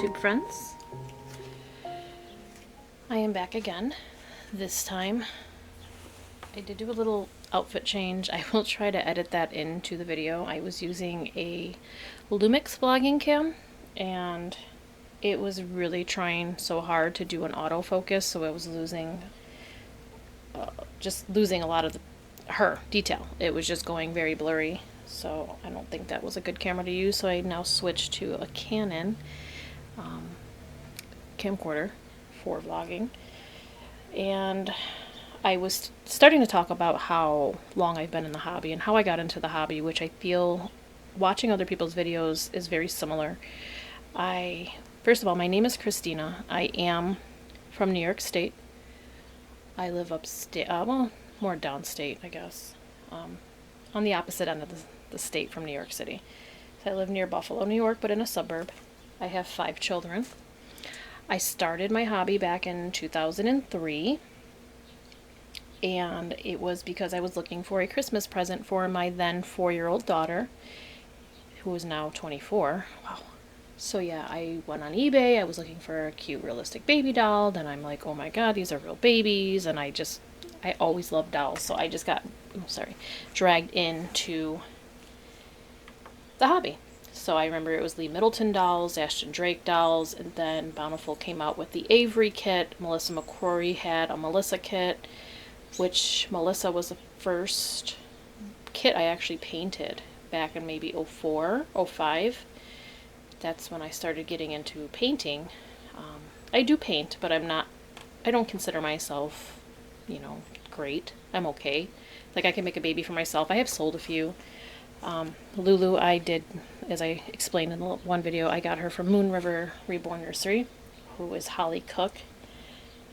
YouTube friends. I am back again. This time I did do a little outfit change. I will try to edit that into the video. I was using a Lumix vlogging cam and it was really trying so hard to do an autofocus, so I was just losing a lot of her detail. It was just going very blurry, so I don't think that was a good camera to use. So I now switched to a Canon camcorder for vlogging, and I was starting to talk about how long I've been in the hobby and how I got into the hobby, which I feel watching other people's videos is very similar. First of all, my name is Christina. I am from New York State. I live upstate, well, more downstate, I guess, on the opposite end of the state from New York City. So I live near Buffalo, New York, but in a suburb. I have 5 children. I started my hobby back in 2003, and it was because I was looking for a Christmas present for my then 4-year-old daughter, who is now 24. Wow. So yeah, I went on eBay, I was looking for a cute realistic baby doll, then I'm like, oh my god, these are real babies, and I always loved dolls, so I just got, dragged into the hobby. So I remember it was Lee Middleton dolls, Ashton Drake dolls, and then Bountiful came out with the Avery kit. Melissa McCrory had a Melissa kit, which Melissa was the first kit I actually painted back in maybe 04, 05. That's when I started getting into painting. I do paint, but I don't consider myself, great. I'm okay. Like, I can make a baby for myself. I have sold a few. Lulu, I did, as I explained in one video, I got her from Moon River Reborn Nursery, who is Holly Cook,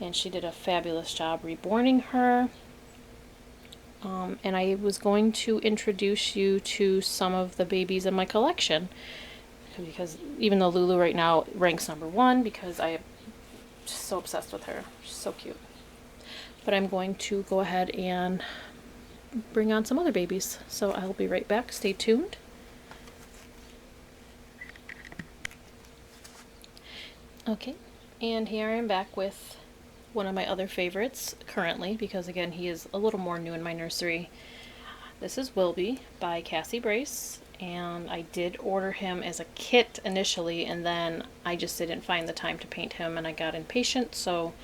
and she did a fabulous job reborning her. And I was going to introduce you to some of the babies in my collection, because even though Lulu right now ranks #1, because I am just so obsessed with her. She's so cute. But I'm going to go ahead and bring on some other babies. So I'll be right back. Stay tuned. Okay, and here I am back with one of my other favorites currently, because again, he is a little more new in my nursery. This is Wilby by Cassie Brace, and I did order him as a kit initially, and then I just didn't find the time to paint him and I got impatient, so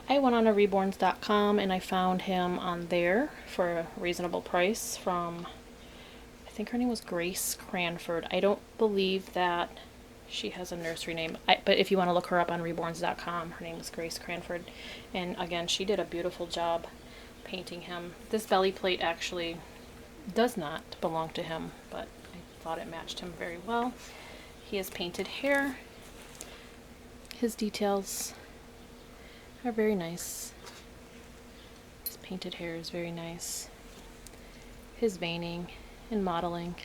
I went on to reborns.com and I found him on there for a reasonable price from, I think her name was Grace Cranford. I don't believe that she has a nursery name, but if you want to look her up on reborns.com, her name is Grace Cranford. And again, she did a beautiful job painting him. This belly plate actually does not belong to him, but I thought it matched him very well. He has painted hair. His details are very nice. His painted hair is very nice. His veining and modeling,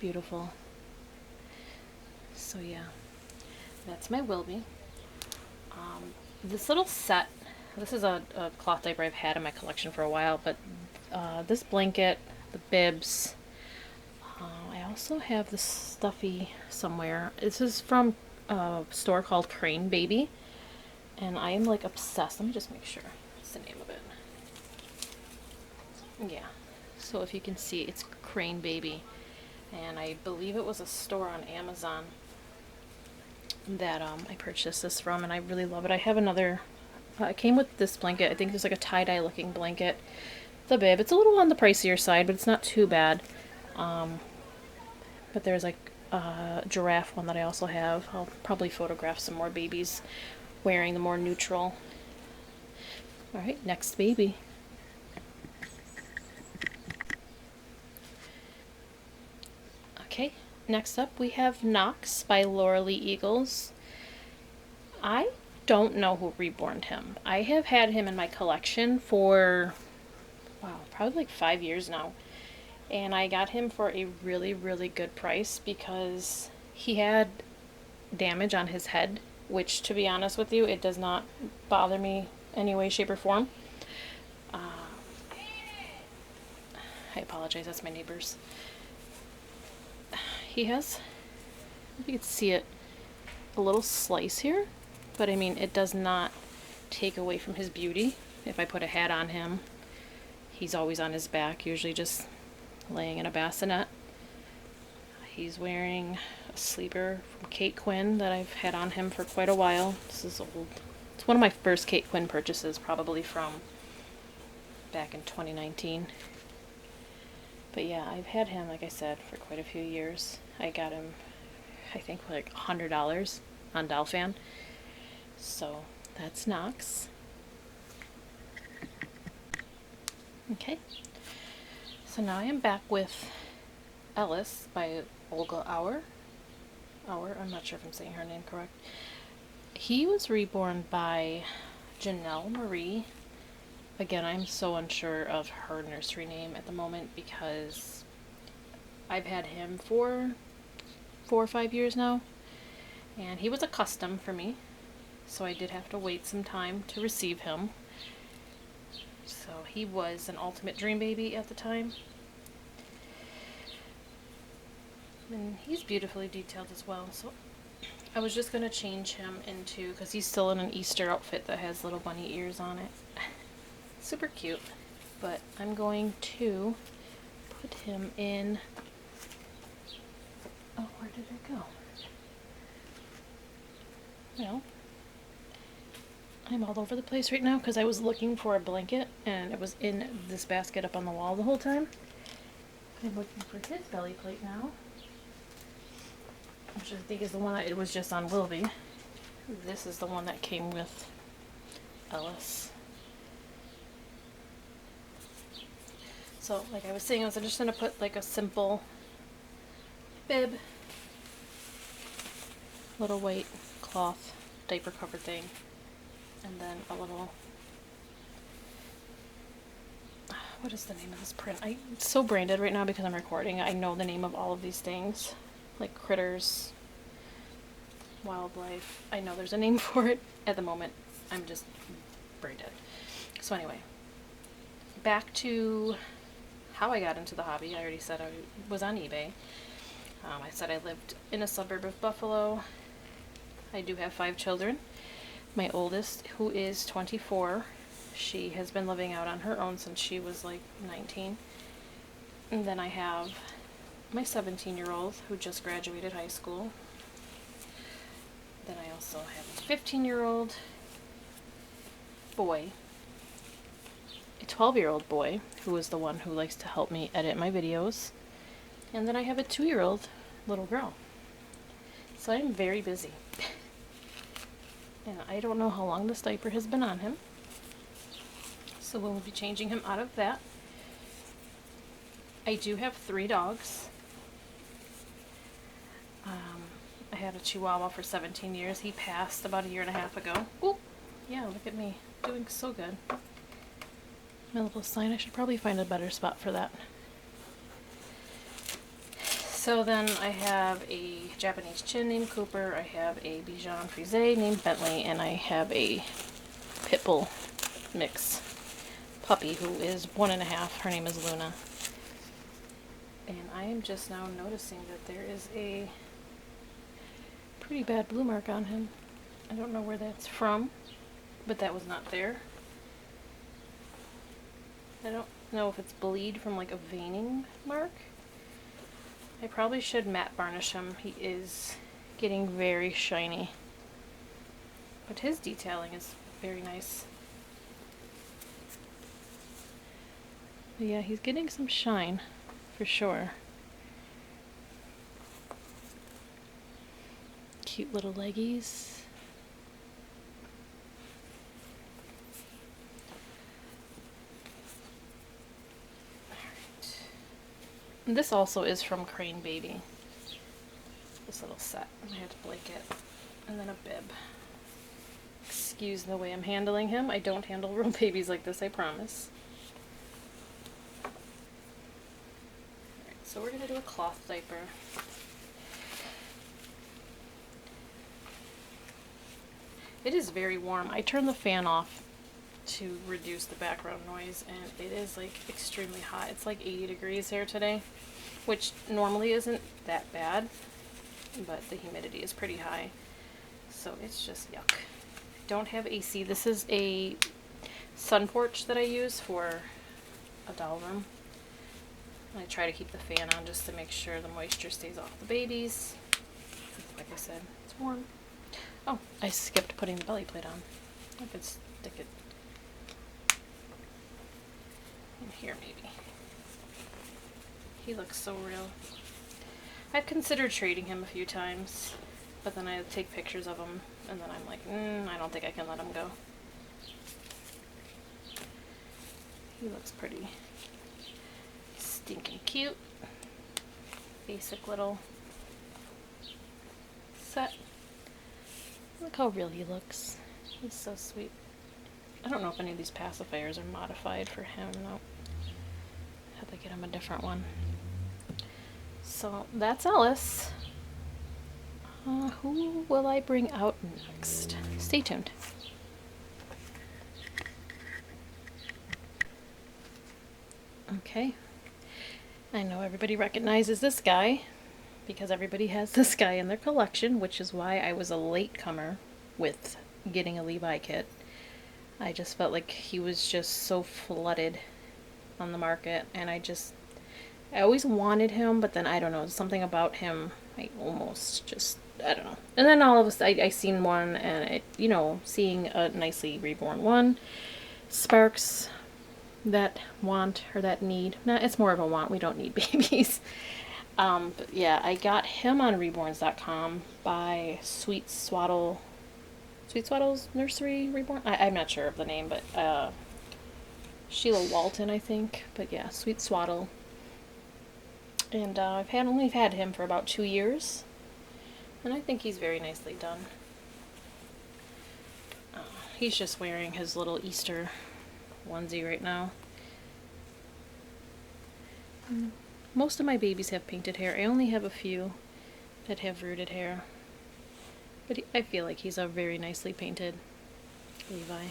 beautiful. So yeah, that's my Wilby. This little set, this is a cloth diaper I've had in my collection for a while, but this blanket, the bibs, I also have this stuffy somewhere. This is from a store called Crane Baby. And I am like obsessed. Let me just make sure. What's the name of it? Yeah. So if you can see, it's Crane Baby. And I believe it was a store on Amazon that I purchased this from, and I really love it. I have another, it came with this blanket. I think there's like a tie-dye looking blanket. The bib, it's a little on the pricier side, but it's not too bad. But there's like a giraffe one that I also have. I'll probably photograph some more babies wearing the more neutral. Alright, next baby. Okay, next up we have Knox by Laura Lee Eagles. I don't know who reborned him. I have had him in my collection for, wow, probably like 5 years now. And I got him for a really, really good price because he had damage on his head, which, to be honest with you, it does not bother me any way, shape, or form. I apologize, that's my neighbors. He has, if you can see it, a little slice here, but I mean, it does not take away from his beauty. If I put a hat on him, he's always on his back, usually just laying in a bassinet. He's wearing a sleeper from Kate Quinn that I've had on him for quite a while. This is old. It's one of my first Kate Quinn purchases, probably from back in 2019. But yeah, I've had him, like I said, for quite a few years. I got him, I think, for like $100 on Dolphin. So that's Knox. Okay. So now I am back with Ellis by Olga Auer. Auer, I'm not sure if I'm saying her name correct. He was reborn by Janelle Marie. Again, I'm so unsure of her nursery name at the moment because I've had him for 4 or 5 years now, and he was a custom for me, so I did have to wait some time to receive him. So he was an ultimate dream baby at the time. And he's beautifully detailed as well, so I was just going to change him into, because he's still in an Easter outfit that has little bunny ears on it. Super cute. But I'm going to put him in, oh, where did it go? Well, I'm all over the place right now because I was looking for a blanket and it was in this basket up on the wall the whole time. I'm looking for his belly plate now, which I think is the one that it was just on Wilby. This is the one that came with Ellis. So, like I was saying, I was just going to put like a simple bib, little white cloth diaper cover thing, and then a little, what is the name of this print? It's so branded right now because I'm recording. I know the name of all of these things, like critters, wildlife. I know there's a name for it. At the moment, I'm just branded. So anyway, back to how I got into the hobby. I already said I was on eBay. I said I lived in a suburb of Buffalo. I do have 5 children. My oldest, who is 24, she has been living out on her own since she was like 19. And then I have my 17-year-old who just graduated high school. Then I also have a 15-year-old boy, a 12-year-old boy who is the one who likes to help me edit my videos, and then I have a 2-year-old little girl. So I'm very busy. And I don't know how long this diaper has been on him, so we'll be changing him out of that. I do have 3 dogs. I had a Chihuahua for 17 years. He passed about 1.5 years ago. Ooh, yeah, look at me, doing so good. My little sign, I should probably find a better spot for that. So then I have a Japanese Chin named Cooper, I have a Bichon Frise named Bentley, and I have a Pit Bull mix puppy who is 1.5. Her name is Luna. And I am just now noticing that there is a pretty bad blue mark on him. I don't know where that's from, but that was not there. I don't know if it's bleed from like a veining mark. I probably should matte varnish him. He is getting very shiny, but his detailing is very nice. But yeah, he's getting some shine for sure. Cute little leggies. This also is from Crane Baby. This little set. I have a blanket and then a bib. Excuse the way I'm handling him. I don't handle real babies like this, I promise. Alright, so we're going to do a cloth diaper. It is very warm. I turned the fan off to reduce the background noise, and it is like extremely hot. It's like 80 degrees here today, which normally isn't that bad, but the humidity is pretty high. So it's just yuck. Don't have AC. This is a sun porch that I use for a doll room. I try to keep the fan on just to make sure the moisture stays off the babies. Like I said, it's warm. Oh, I skipped putting the belly plate on. I could stick it in here maybe. He looks so real. I've considered trading him a few times, but then I take pictures of him and then I'm like, I don't think I can let him go. He looks pretty stinking cute. Basic little set. Look how real he looks. He's so sweet. I don't know if any of these pacifiers are modified for him. No. Have to get him a different one. So that's Ellis. Who will I bring out next? Stay tuned. Okay. I know everybody recognizes this guy because everybody has this guy in their collection, which is why I was a latecomer with getting a Levi kit. I just felt like he was just so flooded on the market, and I always wanted him, but then I don't know, something about him, I don't know. And then all of a sudden, I seen one, and it, you know, seeing a nicely reborn one sparks that want or that need. No, it's more of a want. We don't need babies. But yeah, I got him on reborns.com by Sweet Swaddle's Nursery Reborn. I'm not sure of the name, but Sheila Walton, I think. But yeah, Sweet Swaddle. And I've only had him for about 2 years, and I think he's very nicely done. He's just wearing his little Easter onesie right now. Most of my babies have painted hair. I only have a few that have rooted hair, but I feel like he's a very nicely painted Levi.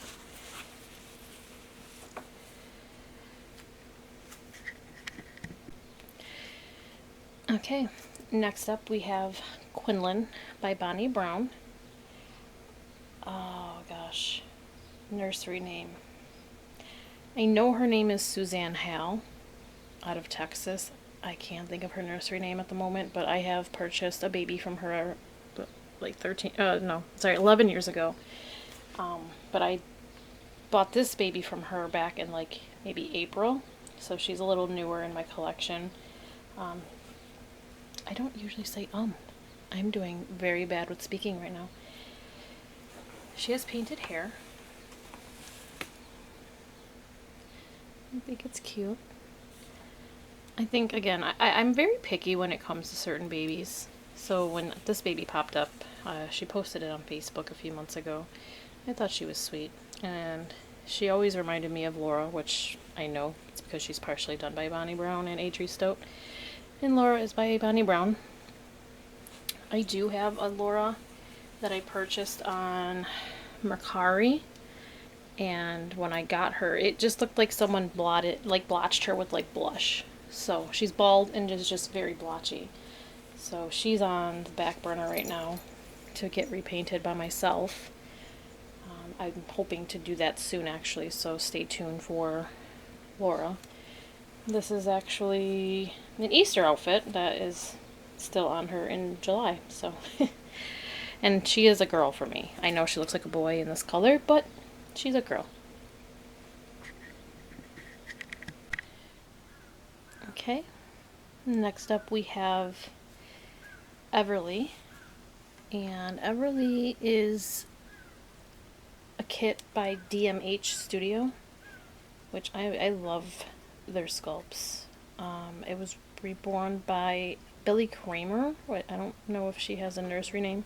Okay, next up we have Quinlan by Bonnie Brown. Oh gosh, nursery name. I know her name is Suzanne Hall out of Texas. I can't think of her nursery name at the moment, but I have purchased a baby from her like 11 years ago. But I bought this baby from her back in like maybe April, so she's a little newer in my collection. I don't usually say I'm doing very bad with speaking right now. She has painted hair. I think it's cute. I think, again, I'm very picky when it comes to certain babies. So when this baby popped up, she posted it on Facebook a few months ago. I thought she was sweet. And she always reminded me of Laura, which I know it's because she's partially done by Bonnie Brown and Adri Stote. And Laura is by Bonnie Brown. I do have a Laura that I purchased on Mercari. And when I got her, it just looked like someone blotched her with like blush. So she's bald and is just very blotchy. So she's on the back burner right now to get repainted by myself. I'm hoping to do that soon actually, so stay tuned for Laura. This is actually an Easter outfit that is still on her in July, so. And she is a girl for me. I know she looks like a boy in this color, but she's a girl. Okay, next up we have Everly, and Everly is a kit by DMH Studio, which I love their sculpts. It was reborn by Billy Kramer. I don't know if she has a nursery name,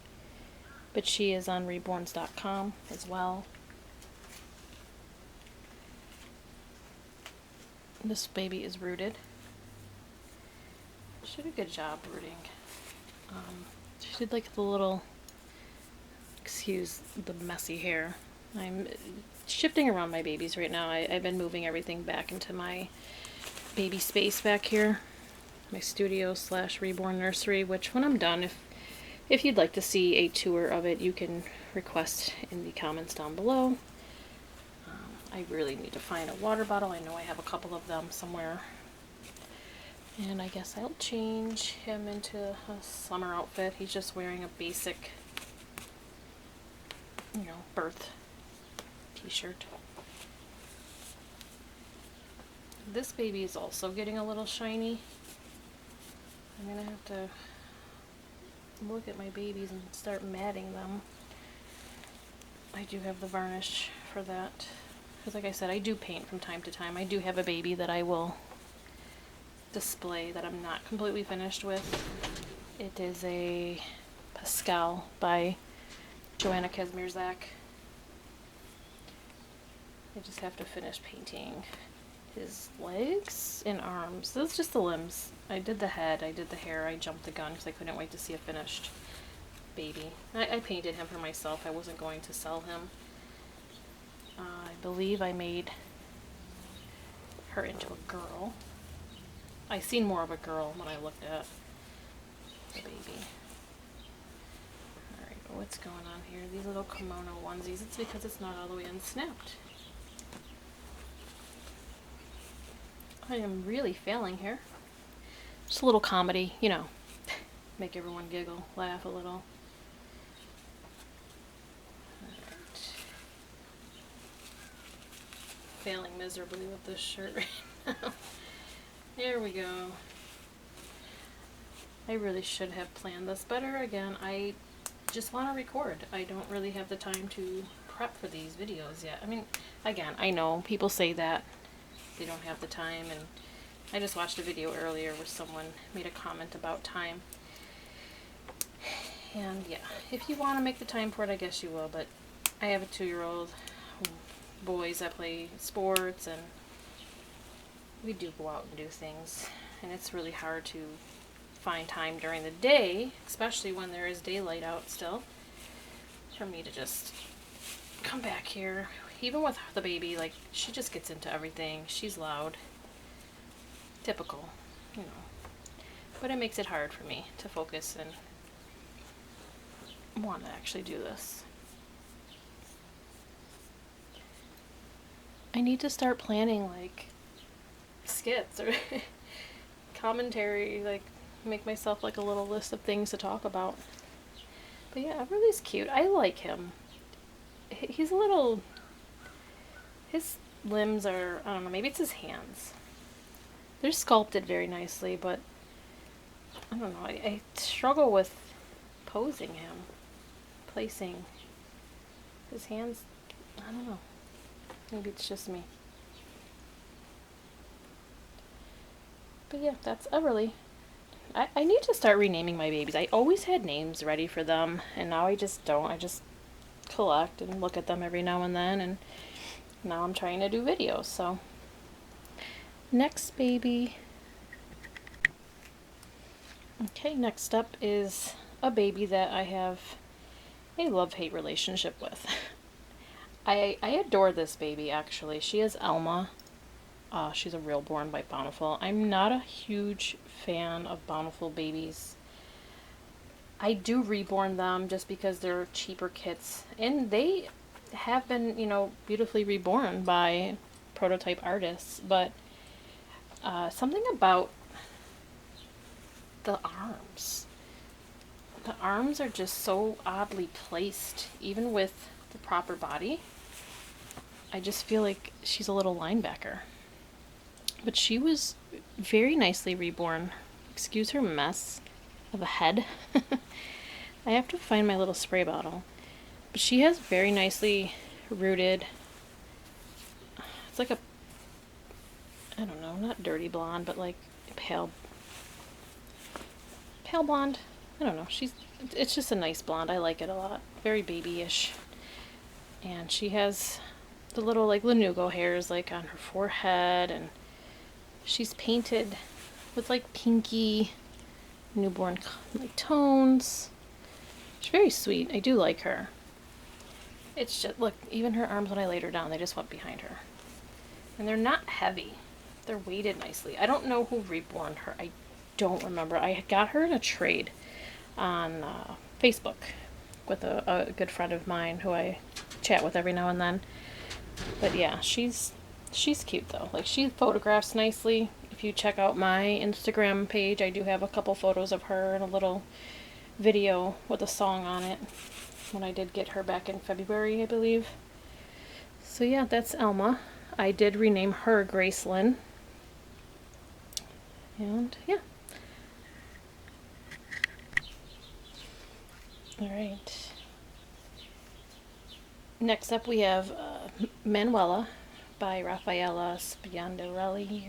but she is on reborns.com as well. This baby is rooted. She did a good job rooting. She did like the little, excuse the messy hair. I'm shifting around my babies right now. I've been moving everything back into my baby space back here. My studio / reborn nursery, which when I'm done, if If you'd like to see a tour of it, you can request in the comments down below. I really need to find a water bottle. I know I have a couple of them somewhere. And I guess I'll change him into a summer outfit. He's just wearing a basic, you know, birth t-shirt. This baby is also getting a little shiny. I'm gonna have to look at my babies and start matting them. I do have the varnish for that. Because like I said, I do paint from time to time. I do have a baby that I will display that I'm not completely finished with. It is a Pascal by Joanna Kazmierzak. I just have to finish painting his legs and arms. This is just the limbs. I did the head, I did the hair, I jumped the gun because I couldn't wait to see a finished baby. I painted him for myself. I wasn't going to sell him. I believe I made her into a girl. I seen more of a girl when I looked at the baby. Alright, what's going on here? These little kimono onesies. It's because it's not all the way unsnapped. I am really failing here. Just a little comedy, you know. Make everyone giggle, laugh a little. Alright. Failing miserably with this shirt right now. There we go. I really should have planned this better. Again, I just want to record. I don't really have the time to prep for these videos yet. I mean, again, I know people say that they don't have the time, and I just watched a video earlier where someone made a comment about time. And yeah, if you want to make the time for it, I guess you will, but I have a 2-year-old, boys that play sports, and we do go out and do things, and it's really hard to find time during the day, especially when there is daylight out still, for me to just come back here. Even with the baby, like, she just gets into everything. She's loud. Typical, you know. But it makes it hard for me to focus and want to actually do this. I need to start planning, like, skits or commentary, like, make myself, like, a little list of things to talk about. But yeah, Everly's cute. I like him. He's a little... His limbs are, I don't know, maybe it's his hands. They're sculpted very nicely, but I don't know, I struggle with posing him, placing his hands, I don't know, maybe it's just me. But yeah, that's Everly. I need to start renaming my babies. I always had names ready for them, and now I just don't. I just collect and look at them every now and then, and now I'm trying to do videos, so. Next baby. Okay, next up is a baby that I have a love-hate relationship with. I adore this baby, actually. She is Alma. She's a Reborn by Bountiful. I'm not a huge fan of Bountiful babies. I do Reborn them just because they're cheaper kits, and they have been, you know, beautifully reborn by prototype artists, but something about the arms. The arms are just so oddly placed, even with the proper body. I just feel like she's a little linebacker. But she was very nicely reborn. Excuse her mess of a head. I have to find my little spray bottle. But she has very nicely rooted, it's like a, I don't know, not dirty blonde, but like pale blonde. I don't know, it's just a nice blonde. I like it a lot. Very babyish. And she has the little like lanugo hairs like on her forehead, and she's painted with like pinky newborn like tones. She's very sweet. I do like her. It's just, look, even her arms when I laid her down, they just went behind her. And they're not heavy. They're weighted nicely. I don't know who reborn her. I don't remember. I got her in a trade on Facebook with a good friend of mine who I chat with every now and then. But yeah, she's cute though. Like, she photographs nicely. If you check out my Instagram page, I do have a couple photos of her and a little video with a song on it when I did get her back in February, I believe. So yeah, that's Alma. I did rename her Gracelyn. And yeah. Alright. Next up we have Manuela by Rafaela Spiandarelli.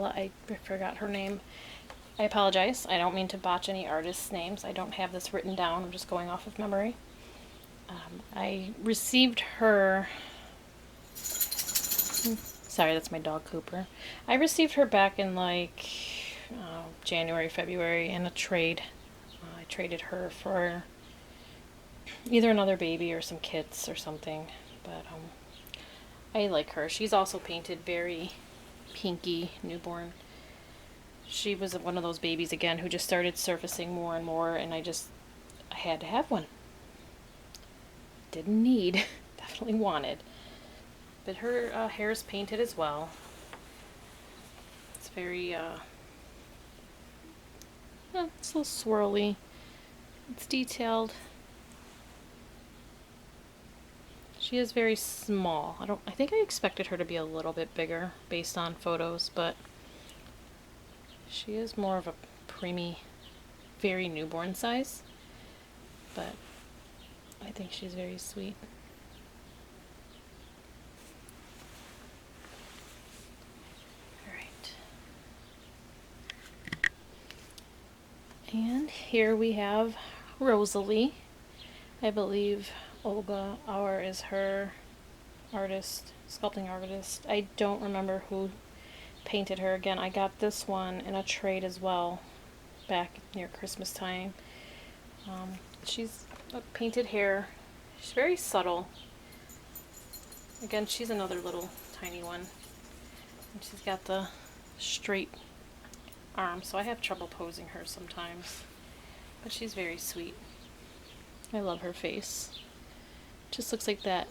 I forgot her name. I apologize. I don't mean to botch any artists' names. I don't have this written down. I'm just going off of memory. I received her... Sorry, that's my dog Cooper. I received her back in like January, February in a trade. I traded her for either another baby or some kits or something. But I like her. She's also painted very pinky, newborn. She was one of those babies again who just started surfacing more and more, and I had to have one. Didn't need, definitely wanted. But her hair is painted as well. It's very, it's a little swirly. It's detailed. She is very small. I think I expected her to be a little bit bigger based on photos, but she is more of a preemie, very newborn size. But I think she's very sweet. Alright. And here we have Rosalie. I believe Olga Auer is her artist, sculpting artist. I don't remember who painted her. Again, I got this one in a trade as well back near Christmas time. She's painted hair. She's very subtle. Again, she's another little tiny one. And she's got the straight arm, so I have trouble posing her sometimes. But she's very sweet. I love her face. Just looks like that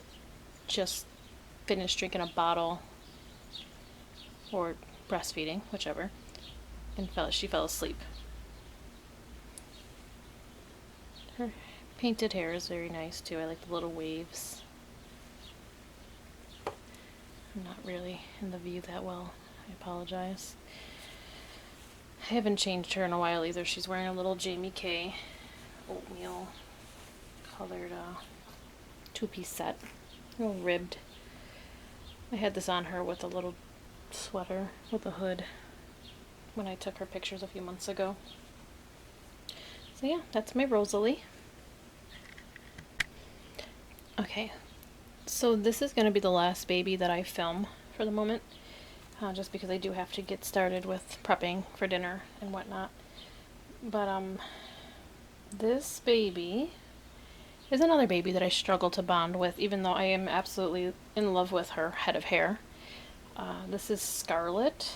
just finished drinking a bottle or breastfeeding, whichever, and she fell asleep. Her painted hair is very nice too. I like the little waves. I'm not really in the view that well. I apologize. I haven't changed her in a while either. She's wearing a little Jamie K oatmeal colored two-piece set, a little ribbed. I had this on her with a little sweater with a hood when I took her pictures a few months ago. So yeah, that's my Rosalie. Okay, so this is going to be the last baby that I film for the moment, just because I do have to get started with prepping for dinner and whatnot. But this baby is another baby that I struggle to bond with, even though I am absolutely in love with her head of hair. This is Scarlet.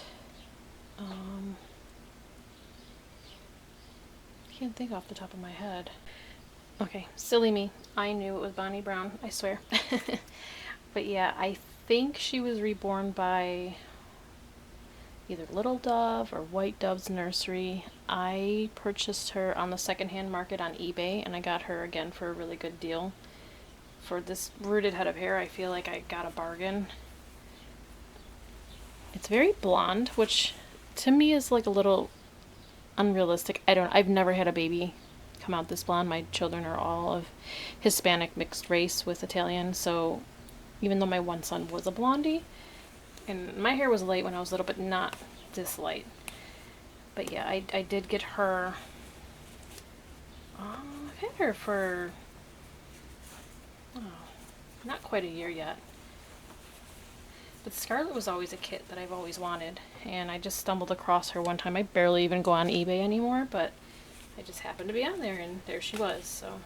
Can't think off the top of my head. Okay, silly me. I knew it was Bonnie Brown, I swear. But yeah, I think she was reborn by either Little Dove or White Dove's Nursery. I purchased her on the secondhand market on eBay, and I got her again for a really good deal. For this rooted head of hair, I feel like I got a bargain. It's very blonde, which to me is like a little unrealistic. I've never had a baby come out this blonde. My children are all of Hispanic mixed race with Italian, so even though my one son was a blondie, and my hair was light when I was little, but not this light. But yeah, I did get her, I've had her for, not quite a year yet. But Scarlet was always a kit that I've always wanted, and I just stumbled across her one time. I barely even go on eBay anymore, but I just happened to be on there, and there she was, so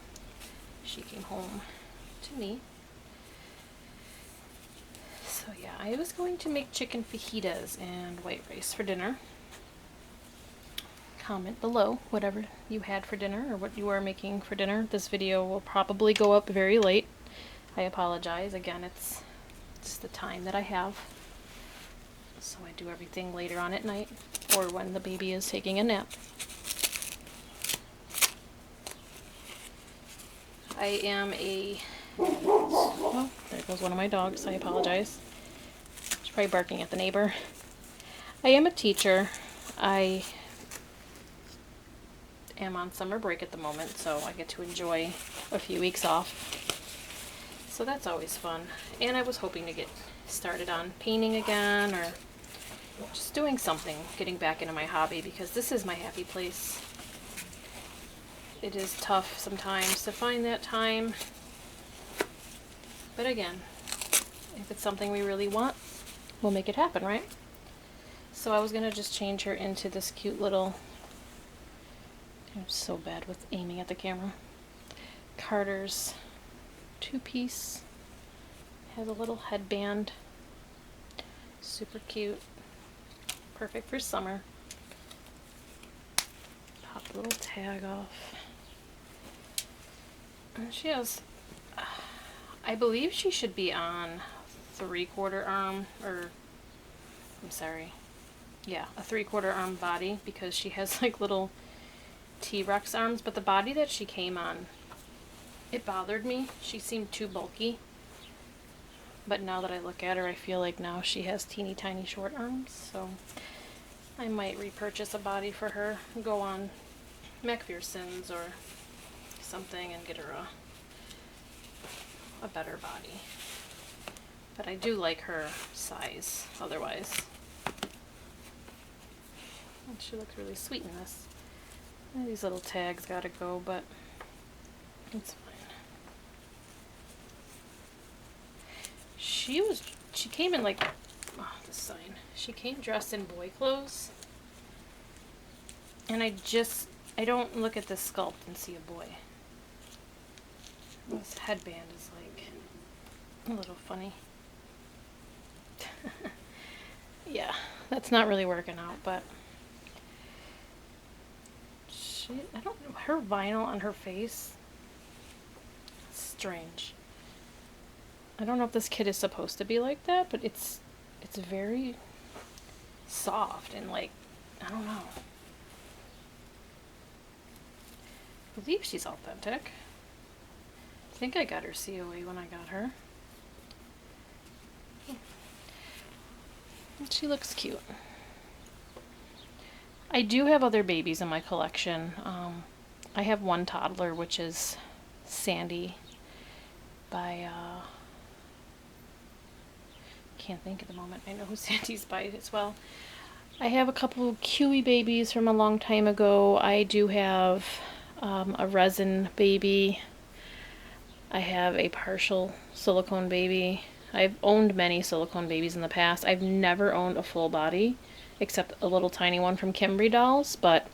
she came home to me. So yeah, I was going to make chicken fajitas and white rice for dinner. comment below whatever you had for dinner or what you are making for dinner. This video will probably go up very late. I apologize. Again, it's the time that I have. So I do everything later on at night or when the baby is taking a nap. I am oh, there goes one of my dogs. I apologize. She's probably barking at the neighbor. I am a teacher. I am on summer break at the moment, so I get to enjoy a few weeks off. So that's always fun. And I was hoping to get started on painting again or just doing something, getting back into my hobby, because this is my happy place. It is tough sometimes to find that time. But again, if it's something we really want, we'll make it happen, right? So I was going to just change her into this cute little, I'm so bad with aiming at the camera, Carter's two-piece. Has a little headband. Super cute. Perfect for summer. Pop the little tag off. And she has, I believe she should be on 3/4 arm, or, I'm sorry, yeah, a 3/4 arm body, because she has like little T-Rex arms, but the body that she came on, it bothered me. She seemed too bulky. But now that I look at her, I feel like now she has teeny tiny short arms, so I might repurchase a body for her, go on McPherson's or something and get her a better body. But I do like her size otherwise. And she looks really sweet in this. And these little tags gotta go, but it's fine. She came in like, oh, this sign. She came dressed in boy clothes. And I don't look at this sculpt and see a boy. This headband is like a little funny. Yeah, that's not really working out, but I don't know, her vinyl on her face, it's strange. I don't know if this kid is supposed to be like that, but it's very soft and like, I don't know. I believe she's authentic. I think I got her COA when I got her. And she looks cute. I do have other babies in my collection. I have one toddler, which is Sandy by, can't think at the moment. I know who Sandy's by as well. I have a couple of Kiwi babies from a long time ago. I do have a resin baby. I have a partial silicone baby. I've owned many silicone babies in the past. I've never owned a full body, except a little tiny one from Kimberly Dolls, but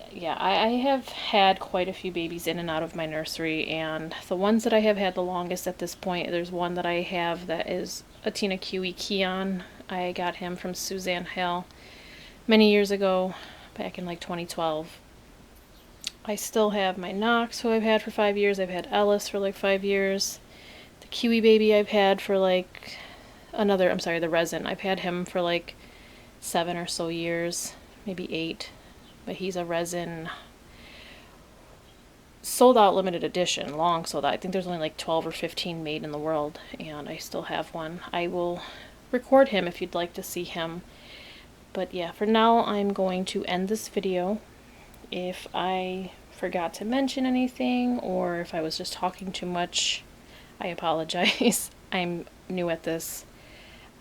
yeah, I have had quite a few babies in and out of my nursery, and the ones that I have had the longest at this point, there's one that I have that is a Tina Kiwi Keon. I got him from Suzanne Hill many years ago, back in like 2012. I still have my Knox, who I've had for 5 years. I've had Ellis for like 5 years. The Kiwi baby I've had for like the resin. I've had him for like 7 or so years, maybe 8. But he's a resin sold out limited edition, long sold out. I think there's only like 12 or 15 made in the world, and I still have one. I will record him if you'd like to see him. But yeah, for now I'm going to end this video. If I forgot to mention anything, or if I was just talking too much, I apologize. I'm new at this.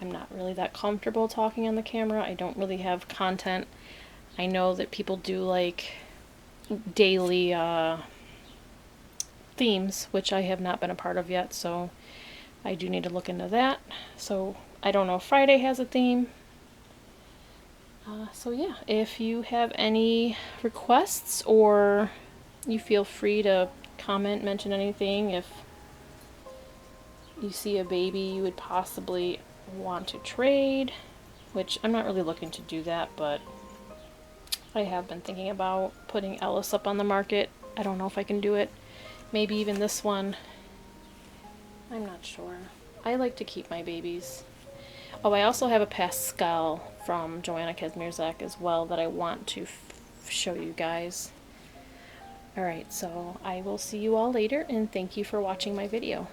I'm not really that comfortable talking on the camera. I don't really have content. I know that people do like daily themes, which I have not been a part of yet, so I do need to look into that. So I don't know if Friday has a theme. So yeah, if you have any requests, or you feel free to comment, mention anything. If you see a baby you would possibly want to trade, which I'm not really looking to do that, but I have been thinking about putting Ellis up on the market. I don't know if I can do it. Maybe even this one. I'm not sure. I like to keep my babies. Oh, I also have a Pascal from Joanna Kazmierzak as well that I want to show you guys. Alright, so I will see you all later, and thank you for watching my video.